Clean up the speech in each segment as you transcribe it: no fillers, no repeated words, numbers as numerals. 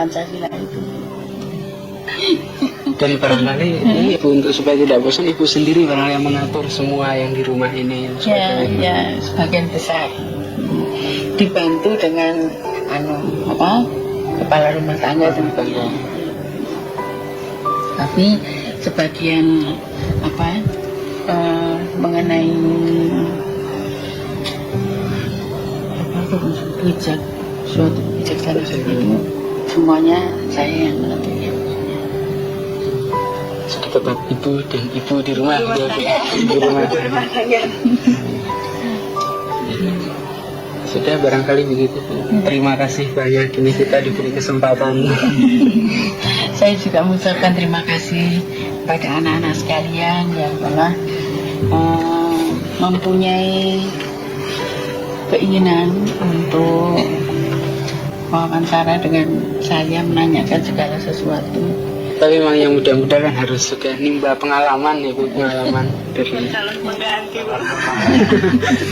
Pancasila itu. Dan barangkali ini Ibu, untuk supaya tidak bosan, Ibu sendiri barangkali yang mengatur semua yang di rumah ini. Ya, sebagian besar. Dibantu dengan kepala rumah tangga tentunya. Tapi sebagian mengenai suatu kebijaksanaan seperti itu, semuanya saya yang menentunya. Tetap ibu di rumah. Di rumah. Sudah barangkali begitu. Terima kasih banyak, ini kita diberi kesempatan. Saya juga mengucapkan terima kasih pada anak-anak sekalian yang telah mempunyai keinginan untuk wawancara dengan saya, menanyakan segala sesuatu. Tapi memang yang muda-muda kan harus juga nimba pengalaman ya Bu, pengalaman dari calon pengganti,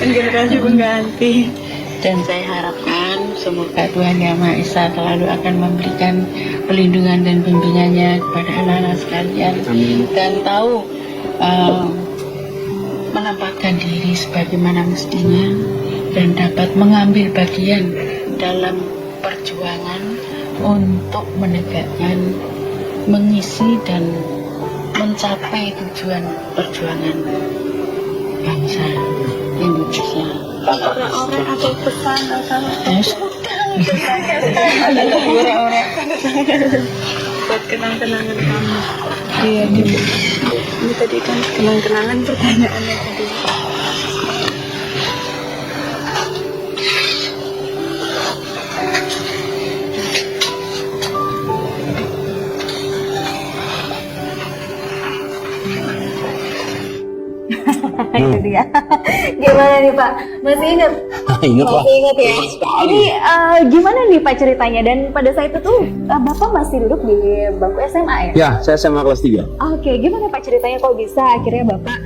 generasi pengganti. Dan saya harapkan semoga Tuhan Yang Maha Esa selalu akan memberikan perlindungan dan bimbingannya kepada anak-anak sekalian. Amin. Dan tahu menempatkan diri sebagaimana mestinya dan dapat mengambil bagian dalam perjuangan untuk menegakkan, mengisi dan mencapai tujuan perjuangan bangsa Indonesia. Orang-orang atau pesan atau Orang-orang buat kenang-kenangan kamu. Iya, ini tadi kan kenang-kenangan pertanyaannya tadi. Itu dia. Gimana nih Pak? Masih ingat? Ingat Pak. Masih ingat ya? Ini gimana nih Pak ceritanya? Dan pada saat itu tuh Bapak masih duduk di bangku SMA ya? Ya, saya SMA kelas 3. Oke, gimana Pak ceritanya kok bisa akhirnya Bapak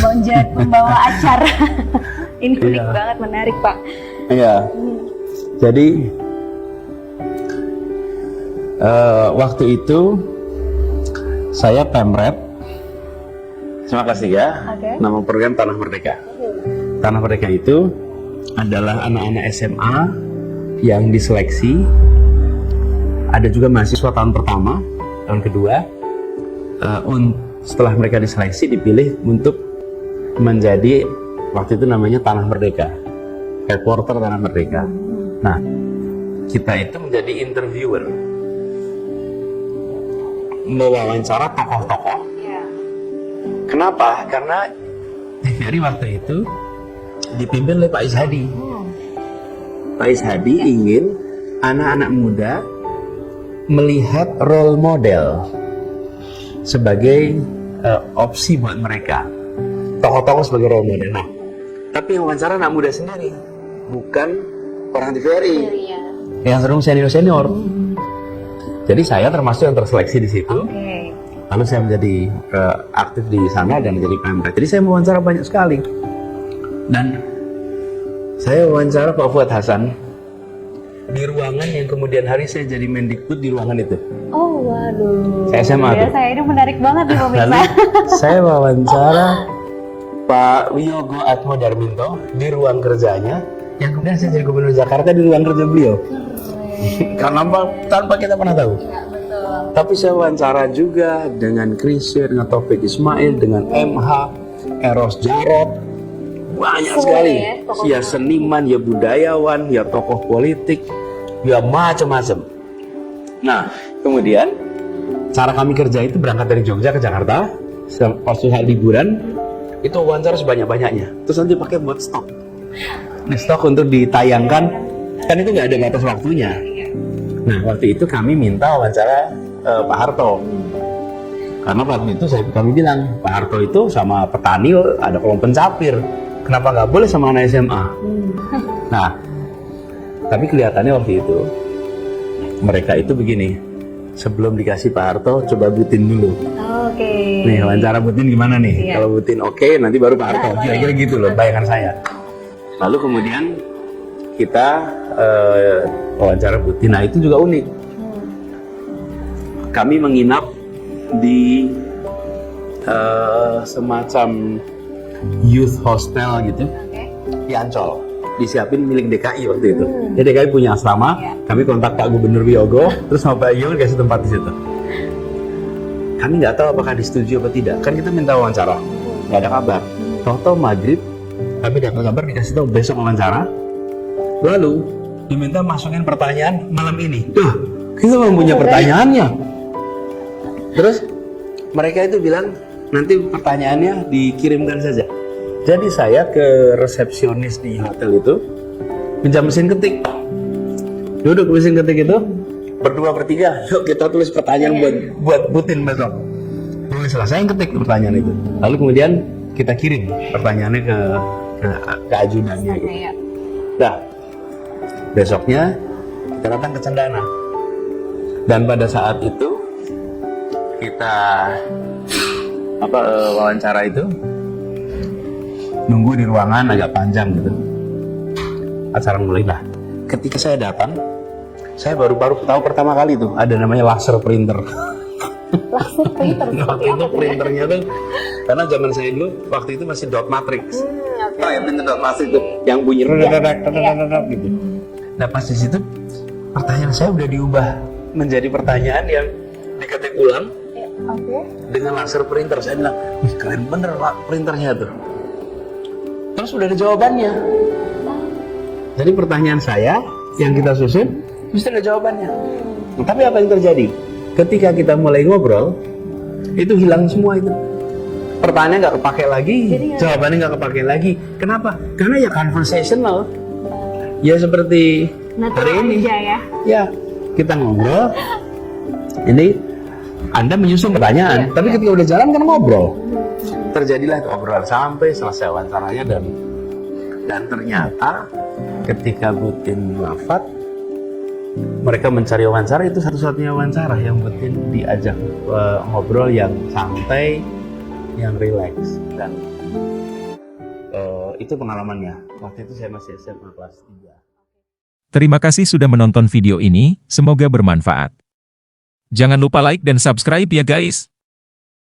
menjadi pembawa acara? Ini unik banget, menarik Pak. Iya. Jadi waktu itu saya Pemret SMA kelas 3, Oke. nama program Tanah Merdeka. Tanah Merdeka itu adalah anak-anak SMA yang diseleksi. Ada juga mahasiswa tahun pertama, tahun kedua. Setelah mereka diseleksi, dipilih untuk menjadi, waktu itu namanya Tanah Merdeka, reporter Tanah Merdeka. Nah, kita itu menjadi interviewer, mewawancara tokoh-tokoh. Kenapa? Karena TVRI waktu itu dipimpin oleh Pak Ishadi. Pak Ishadi ingin anak-anak muda melihat role model sebagai opsi buat mereka. Tokoh-tokoh sebagai role model. Nah, tapi yang wawancara anak muda sendiri, bukan orang TVRI. Yang sering senior-senior. Jadi saya termasuk yang terseleksi di situ. Lalu saya menjadi aktif di sana dan menjadi Pemret. Jadi saya mewawancara banyak sekali. Dan saya wawancara Pak Fuad Hasan di ruangan yang kemudian hari saya jadi Mendikbud di ruangan itu. Oh waduh. Saya SMA tuh. Saya ini menarik banget nih pemirsa. Lalu saya wawancara Pak Wiyogo Atmo Darminto di ruang kerjanya, yang kemudian saya jadi Gubernur Jakarta di ruang kerja beliau. Karena tanpa kita pernah tahu. Tapi saya wawancara juga dengan Krisya, dengan Taufik Ismail, dengan MH, Eros Jarot, banyak sekali. Ya seniman, ya budayawan, ya tokoh politik, ya macam-macam. Nah, kemudian cara kami kerja itu berangkat dari Jogja ke Jakarta, pas saat liburan itu wawancara sebanyak-banyaknya. Terus nanti pakai buat stok. Nah, stok untuk ditayangkan, kan itu nggak ada batas waktunya. Nah, waktu itu kami minta wawancara Pak Harto, karena waktu itu kami bilang Pak Harto itu sama petani ada kolom pencapir, kenapa nggak boleh sama anak SMA? Nah, tapi kelihatannya waktu itu mereka itu begini, sebelum dikasih Pak Harto coba Butin dulu. Oke. Nih wawancara Butin gimana nih? Kalau Butin oke, nanti baru Pak Harto. Kira-kira gitu loh bayangan saya. Lalu kemudian kita wawancara Butin, nah itu juga unik. kami menginap di semacam youth hostel gitu di Ancol, disiapin milik DKI waktu itu. Jadi DKI punya asrama, kami kontak Pak Gubernur Wiyogo, terus sama Pak Yogo kasih tempat di situ. Kami nggak tahu apakah disetujui apa tidak, kan kita minta wawancara, nggak ada kabar. Tahu-tahu maghrib, kami dapat kabar dikasih tahu besok wawancara. Lalu diminta masukin pertanyaan malam ini. Duh, kita belum punya pertanyaannya. Terus mereka itu bilang nanti pertanyaannya dikirimkan saja. Jadi saya ke resepsionis di hotel itu pinjam mesin ketik. Duduk mesin ketik itu berdua bertiga, yuk kita tulis pertanyaan buat Putin besok. Tulislah, saya yang ketik pertanyaan itu. Lalu kemudian kita kirim pertanyaannya ke ajudannya. Gitu. Nah, besoknya kita datang ke Cendana. Dan pada saat itu kita wawancara itu nunggu di ruangan agak panjang gitu. Acara mulai lah. Ketika saya datang, saya baru tahu pertama kali tuh ada namanya laser printer. Langsung printer. Waktu itu printernya tuh, karena zaman saya dulu waktu itu masih dot matrix. Oh ya printer dot matrix itu yang bunyi gitu. Nah pas di situ pertanyaan saya udah diubah menjadi pertanyaan yang diketik ulang dengan laser printer. Saya bilang, wih keren bener Pak printernya tuh. Terus udah ada jawabannya. Jadi pertanyaan saya yang kita susun mesti ada jawabannya. Nah, tapi apa yang terjadi? Ketika kita mulai ngobrol, itu hilang semua itu. Pertanyaannya nggak kepake lagi, jawabannya nggak kepake lagi. Kenapa? Karena ya conversational. Ya seperti hari ini. Ya, kita ngobrol. Ini Anda menyusun pertanyaan, tapi ketika udah jalan kan ngobrol. Terjadilah itu obrolan sampai selesai wawancaranya dan ternyata ketika Putin wafat, mereka mencari wawancara, itu satu-satunya wawancara yang Putin diajak ngobrol yang santai, yang rileks, dan itu pengalamannya. Waktu itu saya masih SMA kelas 3. Terima kasih sudah menonton video ini, semoga bermanfaat. Jangan lupa like dan subscribe ya guys.